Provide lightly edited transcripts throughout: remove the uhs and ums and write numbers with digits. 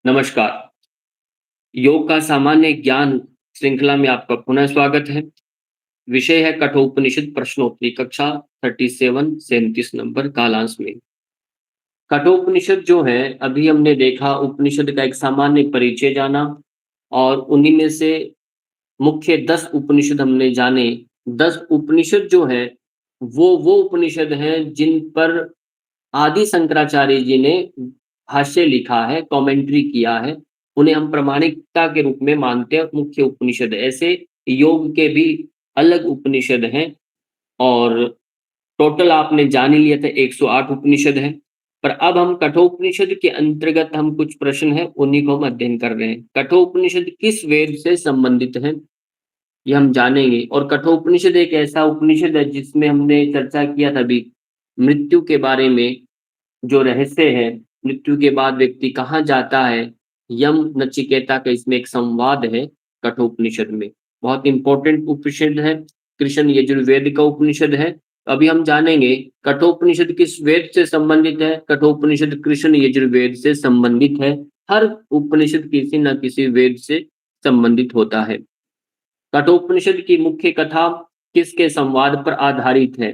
नमस्कार। योग का सामान्य ज्ञान श्रृंखला में आपका पुनः स्वागत है। विषय है कठोपनिषद प्रश्नोत्तरी कक्षा 37 37 नंबर कालांश में। कठोपनिषद जो है अभी हमने देखा उपनिषद का एक सामान्य परिचय जाना और उन्हीं में से मुख्य 10 उपनिषद हमने जाने। 10 उपनिषद जो है वो उपनिषद हैं जिन पर आदि शंकराचार्य जी ने भाष्य लिखा है, कमेंट्री किया है, उन्हें हम प्रामाणिकता के रूप में मानते हैं मुख्य उपनिषद। ऐसे योग के भी अलग उपनिषद हैं और टोटल आपने जान ही लिया था 108 उपनिषद हैं। पर अब हम कठोपनिषद के अंतर्गत हम कुछ प्रश्न हैं उन्हीं को हम अध्ययन कर रहे हैं। कठोपनिषद किस वेद से संबंधित है ये हम जानेंगे और कठोपनिषद एक ऐसा उपनिषद है जिसमें हमने चर्चा किया था अभी मृत्यु के बारे में, जो रहस्य है, मृत्यु के बाद व्यक्ति कहाँ जाता है, यम नचिकेता का इसमें एक संवाद है कठोपनिषद में। बहुत इंपॉर्टेंट उपनिषद है, कृष्ण यजुर्वेद का उपनिषद है। अभी हम जानेंगे कठोपनिषद किस वेद से संबंधित है। कठोपनिषद कृष्ण यजुर्वेद से संबंधित है। हर उपनिषद किसी न किसी वेद से संबंधित होता है। कठोपनिषद की मुख्य कथा किसके संवाद पर आधारित है?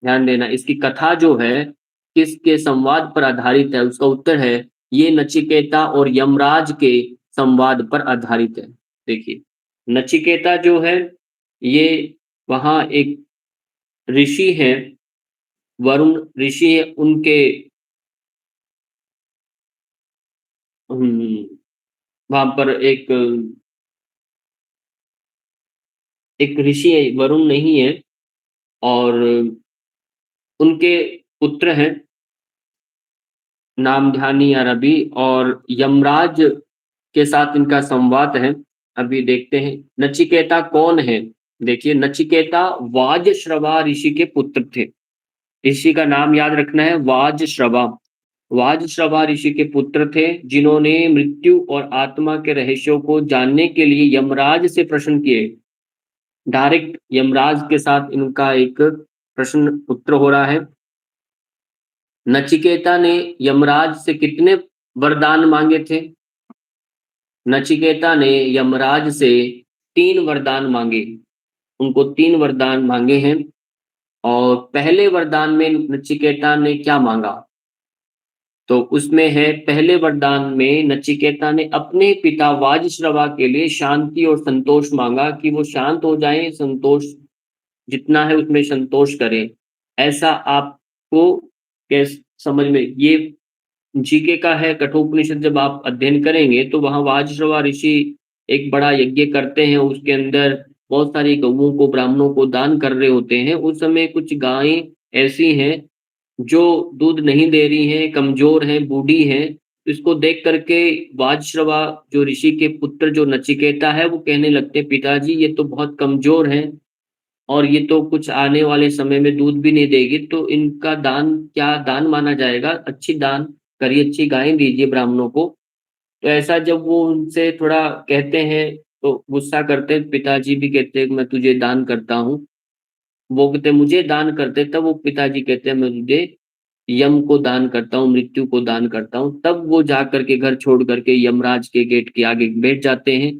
ध्यान देना, इसकी कथा जो है किसके संवाद पर आधारित है? उसका उत्तर है ये नचिकेता और यमराज के संवाद पर आधारित है। देखिए, नचिकेता जो है ये वहाँ एक ऋषि हैं, वरुण ऋषि है, उनके वहाँ पर एक ऋषि है, वरुण नहीं है, और उनके पुत्र हैं, नाम ध्यान नहीं आ रहा अभी, और यमराज के साथ इनका संवाद है। अभी देखते हैं नचिकेता कौन है। देखिए, नचिकेता वाजश्रवा ऋषि के पुत्र थे। ऋषि का नाम याद रखना है, वाजश्रवा। वाजश्रवा ऋषि के पुत्र थे जिन्होंने मृत्यु और आत्मा के रहस्यों को जानने के लिए यमराज से प्रश्न किए। डायरेक्ट यमराज के साथ इनका एक प्रश्न उत्तर हो रहा है। नचिकेता ने यमराज से कितने वरदान मांगे थे? नचिकेता ने यमराज से 3 वरदान मांगे। उनको 3 वरदान मांगे हैं और पहले वरदान में नचिकेता ने क्या मांगा? तो उसमें है, पहले वरदान में नचिकेता ने अपने पिता वाजश्रवा के लिए शांति और संतोष मांगा कि वो शांत हो जाएं, संतोष जितना है उसमें संतोष करें। ऐसा आपको कैस समझ में ये जीके का है। कठोपनिषद जब आप अध्ययन करेंगे तो वहाँ वाजश्रवा ऋषि एक बड़ा यज्ञ करते हैं, उसके अंदर बहुत सारी गौओं को ब्राह्मणों को दान कर रहे होते हैं। उस समय कुछ गायें ऐसी हैं जो दूध नहीं दे रही हैं, कमजोर हैं, बूढ़ी हैं। इसको देख करके वाजश्रवा जो ऋषि के पुत्र जो नचिकेता है वो कहने लगते हैं, पिताजी ये तो बहुत कमजोर हैं और ये तो कुछ आने वाले समय में दूध भी नहीं देगी, तो इनका दान क्या दान माना जाएगा? अच्छी दान करिए, अच्छी गायें दीजिए ब्राह्मणों को। तो ऐसा जब वो उनसे थोड़ा कहते हैं तो गुस्सा करते हैं, पिताजी भी कहते हैं मैं तुझे दान करता हूँ। वो कहते हैं मुझे दान करते, तब वो पिताजी कहते हैं मैं तुझे यम को दान करता हूँ, मृत्यु को दान करता हूँ। तब वो जा करके घर छोड़ करके यमराज के गेट के आगे बैठ जाते हैं।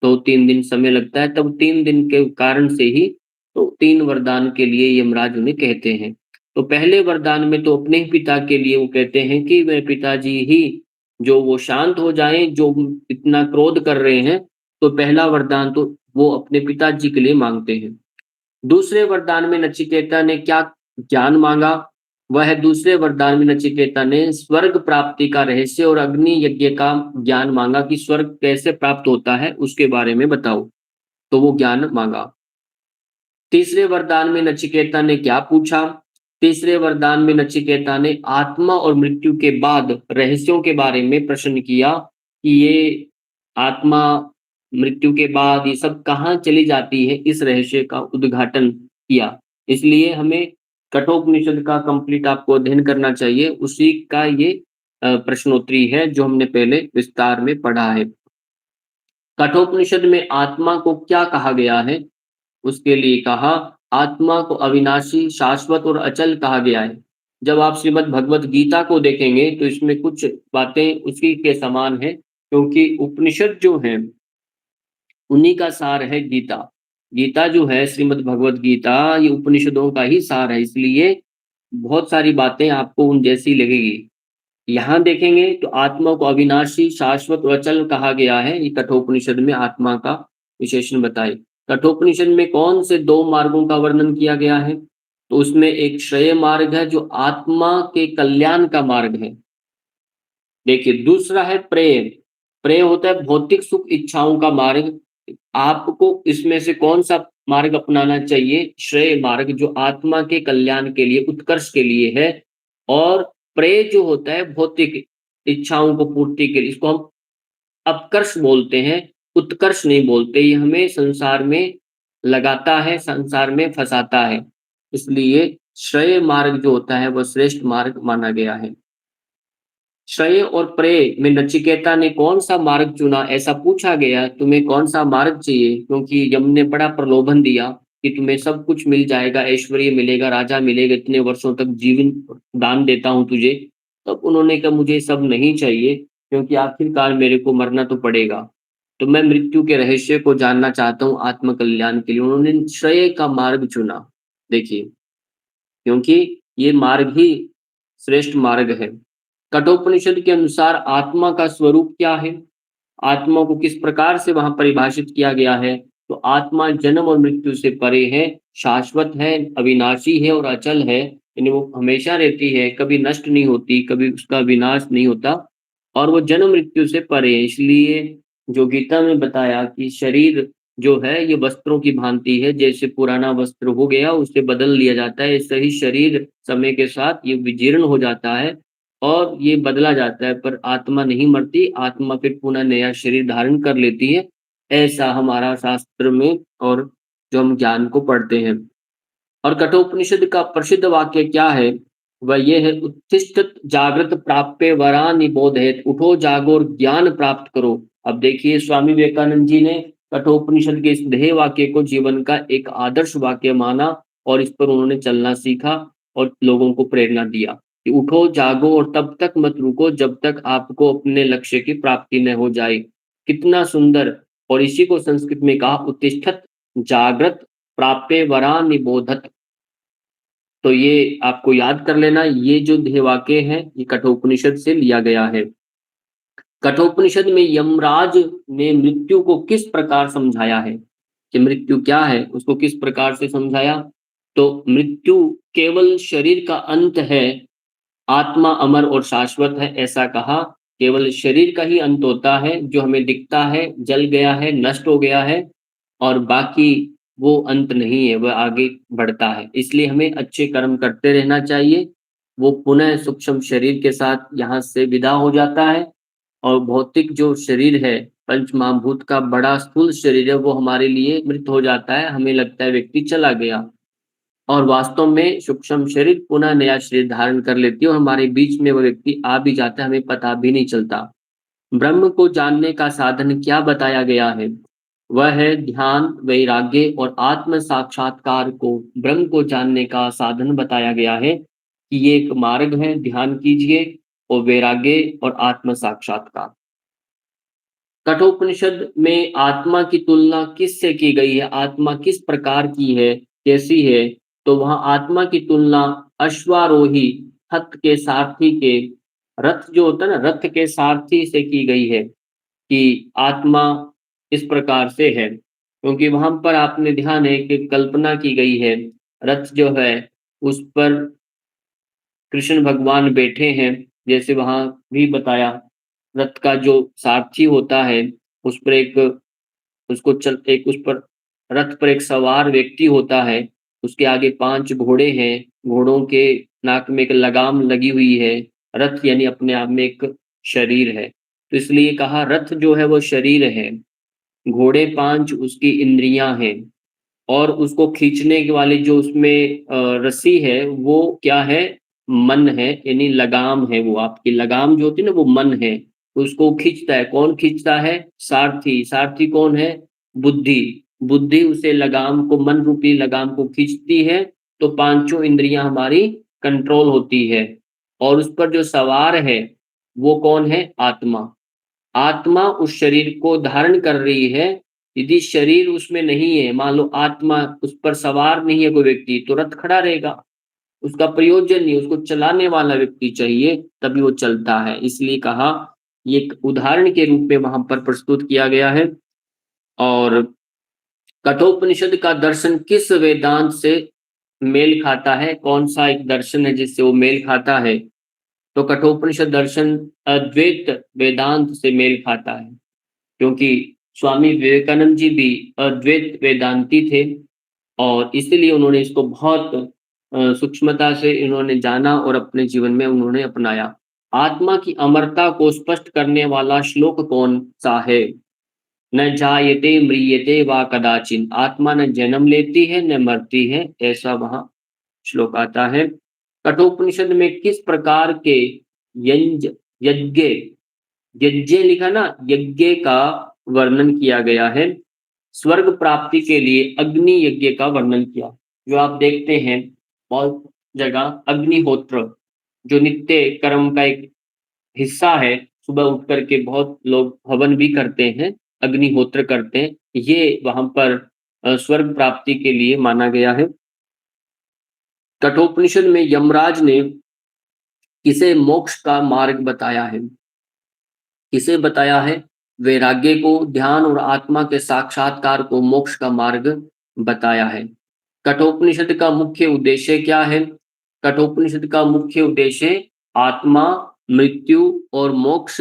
तो 3 दिन समय लगता है, तब 3 दिन के कारण से ही तो 3 वरदान के लिए यमराज उन्हें कहते हैं। तो पहले वरदान में तो अपने ही पिता के लिए वो कहते हैं कि वह पिताजी ही जो वो शांत हो जाएँ, जो इतना क्रोध कर रहे हैं, तो पहला वरदान तो वो अपने पिताजी के लिए माँगते हैं। दूसरे वरदान में नचिकेता ने क्या ज्ञान माँगा? वह दूसरे वरदान में नचिकेता ने स्वर्ग प्राप्ति का रहस्य और अग्नि यज्ञ का ज्ञान माँगा कि स्वर्ग कैसे प्राप्त होता है उसके बारे में बताओ। तो वो ज्ञान माँगा। तीसरे वरदान में नचिकेता ने क्या पूछा? तीसरे वरदान में नचिकेता ने आत्मा और मृत्यु के बाद रहस्यों के बारे में प्रश्न किया कि ये आत्मा मृत्यु के बाद ये सब कहाँ चली जाती है, इस रहस्य का उद्घाटन किया। इसलिए हमें कठोपनिषद का कंप्लीट आपको अध्ययन करना चाहिए, उसी का ये प्रश्नोत्तरी है जो हमने पहले विस्तार में पढ़ा है। कठोपनिषद में आत्मा को क्या कहा गया है? उसके लिए कहा, आत्मा को अविनाशी, शाश्वत और अचल कहा गया है। जब आप श्रीमद् भगवत गीता को देखेंगे तो इसमें कुछ बातें उसी के समान हैं। क्योंकि उपनिषद जो हैं, उन्हीं का सार है गीता। गीता जो है श्रीमद् भगवत गीता, ये उपनिषदों का ही सार है, इसलिए बहुत सारी बातें आपको उन जैसी लगेगी। यहाँ देखेंगे तो आत्मा को अविनाशी, शाश्वत और अचल कहा गया है। ये कठोपनिषद में आत्मा का विशेषण बताए। कठोपनिषद में कौन से 2 मार्गों का वर्णन किया गया है? तो उसमें एक श्रेय मार्ग है जो आत्मा के कल्याण का मार्ग है। देखिए दूसरा है प्रेय। प्रेय होता है भौतिक सुख इच्छाओं का मार्ग। आपको इसमें से कौन सा मार्ग अपनाना चाहिए? श्रेय मार्ग जो आत्मा के कल्याण के लिए, उत्कर्ष के लिए है। और प्रेय जो होता है भौतिक इच्छाओं को पूर्ति के लिए, इसको हम अपकर्ष बोलते हैं, उत्कर्ष नहीं बोलते। ये हमें संसार में लगाता है, संसार में फंसाता है। इसलिए श्रेय मार्ग जो होता है वह श्रेष्ठ मार्ग माना गया है। श्रेय और प्रेय में नचिकेता ने कौन सा मार्ग चुना? ऐसा पूछा गया, तुम्हें कौन सा मार्ग चाहिए? क्योंकि यम ने बड़ा प्रलोभन दिया कि तुम्हें सब कुछ मिल जाएगा, ऐश्वर्य मिलेगा, राजा मिलेगा, इतने वर्षों तक जीवन दान देता हूँ तुझे। तब उन्होंने कहा मुझे सब नहीं चाहिए, क्योंकि आखिरकार मेरे को मरना तो पड़ेगा। तो मैं मृत्यु के रहस्य को जानना चाहता हूँ आत्मकल्याण के लिए। उन्होंने श्रेय का मार्ग चुना। देखिए, क्योंकि ये मार्ग ही श्रेष्ठ मार्ग है। कठोपनिषद के अनुसार आत्मा का स्वरूप क्या है? आत्मा को किस प्रकार से वहां परिभाषित किया गया है? तो आत्मा जन्म और मृत्यु से परे है, शाश्वत है, अविनाशी है और अचल है। यानी वो हमेशा रहती है, कभी नष्ट नहीं होती, कभी उसका विनाश नहीं होता, और वो जन्म मृत्यु से परे है। इसलिए जो गीता में बताया कि शरीर जो है ये वस्त्रों की भांति है, जैसे पुराना वस्त्र हो गया उसे बदल लिया जाता है, ऐसे ही शरीर समय के साथ ये विजीर्ण हो जाता है और ये बदला जाता है, पर आत्मा नहीं मरती। आत्मा फिर पुनः नया शरीर धारण कर लेती है। ऐसा हमारा शास्त्र में और जो हम ज्ञान को पढ़ते हैं। और कठोपनिषद का प्रसिद्ध वाक्य क्या है? वह ये है, उत्तिष्ठत जागृत प्राप्य वरा निबोधयत। उठो जागो और ज्ञान प्राप्त करो। अब देखिए स्वामी विवेकानंद जी ने कठोपनिषद के इस ध्येय वाक्य को जीवन का एक आदर्श वाक्य माना और इस पर उन्होंने चलना सीखा और लोगों को प्रेरणा दिया कि उठो जागो और तब तक मत रुको जब तक आपको अपने लक्ष्य की प्राप्ति न हो जाए। कितना सुंदर! और इसी को संस्कृत में कहा, उत्तिष्ठत जागृत प्राप्य वरा निबोधत। तो ये आपको याद कर लेना, ये जो ध्येय वाक्य है ये कठोपनिषद से लिया गया है। कठोपनिषद में यमराज ने मृत्यु को किस प्रकार समझाया है कि मृत्यु क्या है, उसको किस प्रकार से समझाया? तो मृत्यु केवल शरीर का अंत है, आत्मा अमर और शाश्वत है, ऐसा कहा। केवल शरीर का ही अंत होता है, जो हमें दिखता है, जल गया है, नष्ट हो गया है, और बाकी वो अंत नहीं है, वह आगे बढ़ता है। इसलिए हमें अच्छे कर्म करते रहना चाहिए। वो पुनः सूक्ष्म शरीर के साथ यहाँ से विदा हो जाता है, और भौतिक जो शरीर है, पंच महाभूत का बड़ा स्थूल शरीर है, वो हमारे लिए मृत हो जाता है। हमें लगता है व्यक्ति चला गया, और वास्तव में सूक्ष्म शरीर पुनः नया शरीर धारण कर लेती है और हमारे बीच में वो व्यक्ति आ भी जाता है, हमें पता भी नहीं चलता। ब्रह्म को जानने का साधन क्या बताया गया है? वह है ध्यान, वैराग्य और आत्म साक्षात्कार को ब्रह्म को जानने का साधन बताया गया है कि ये एक मार्ग है, ध्यान कीजिए, और वैराग्य और आत्म साक्षात्कार। कठोपनिषद में आत्मा की तुलना किससे की गई है? आत्मा किस प्रकार की है, कैसी है? तो वहां आत्मा की तुलना अश्वारोही हथ के सारथी के, रथ जो होता है ना, रथ के सारथी से की गई है कि आत्मा इस प्रकार से है। क्योंकि वहां पर आपने ध्यान है कि कल्पना की गई है, रथ जो है उस पर कृष्ण भगवान बैठे हैं, जैसे वहां भी बताया। रथ का जो सारथी होता है उस पर एक, उसको चल एक उस पर रथ पर एक सवार व्यक्ति होता है, उसके आगे 5 घोड़े हैं, घोड़ों के नाक में एक लगाम लगी हुई है। रथ यानी अपने आप में एक शरीर है, तो इसलिए कहा रथ जो है वो शरीर है, घोड़े 5 उसकी इंद्रियां हैं, और उसको खींचने के वाले जो उसमें रस्सी है वो क्या है? मन है, यानी लगाम है। वो आपकी लगाम जो होती है ना, वो मन है, उसको खींचता है। कौन खींचता है? सारथी। सारथी कौन है? बुद्धि। बुद्धि उसे लगाम को, मन रूपी लगाम को खींचती है, तो पांचों इंद्रियां हमारी कंट्रोल होती है। और उस पर जो सवार है वो कौन है? आत्मा। आत्मा उस शरीर को धारण कर रही है, यदि शरीर उसमें नहीं है, मान लो आत्मा उस पर सवार नहीं है कोई व्यक्ति, तो रथ खड़ा रहेगा। उसका प्रयोजन नहीं, उसको चलाने वाला व्यक्ति चाहिए, तभी वो चलता है। इसलिए कहा, ये एक उदाहरण के रूप में वहाँ पर प्रस्तुत किया गया है। और कठोपनिषद का दर्शन किस वेदांत से मेल खाता है? कौन-सा एक दर्शन है जिससे वो मेल खाता है? तो कठोपनिषद दर्शन अद्वैत वेदांत से मेल खाता है, क्योंकि स्वामी विवेकानंद जी भी अद्वैत वेदांती थे और इसीलिए उन्होंने इसको बहुत सूक्ष्मता से इन्होंने जाना और अपने जीवन में उन्होंने अपनाया। आत्मा की अमरता को स्पष्ट करने वाला श्लोक कौन-सा है? न जायते म्रियते वा कदाचिन, आत्मा न जन्म लेती है न मरती है, ऐसा वहाँ श्लोक आता है। कठोपनिषद में किस प्रकार के यंज यज्ञ यज्ञ लिखा ना, यज्ञ का वर्णन किया गया है? स्वर्ग प्राप्ति के लिए अग्नि यज्ञ का वर्णन किया। जो आप देखते हैं बहुत जगह अग्निहोत्र, जो नित्य कर्म का एक हिस्सा है, सुबह उठ कर के बहुत लोग हवन भी करते हैं, अग्निहोत्र करते हैं। ये वहाँ पर स्वर्ग प्राप्ति के लिए माना गया है। कठोपनिषद में यमराज ने किसे मोक्ष का मार्ग बताया है? किसे बताया है? वैराग्य को, ध्यान और आत्मा के साक्षात्कार को मोक्ष का मार्ग बताया है। कठोपनिषद का मुख्य उद्देश्य क्या है? कठोपनिषद का मुख्य उद्देश्य आत्मा, मृत्यु और मोक्ष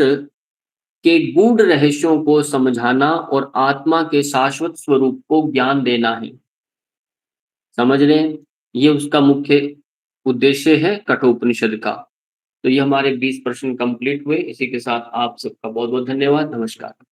के गूढ़ रहस्यों को समझाना और आत्मा के शाश्वत स्वरूप को ज्ञान देना है। समझ रहे हैं? ये उसका मुख्य उद्देश्य है कठोपनिषद का। तो ये हमारे 20 प्रश्न कंप्लीट हुए। इसी के साथ आप सबका बहुत-बहुत धन्यवाद। नमस्कार।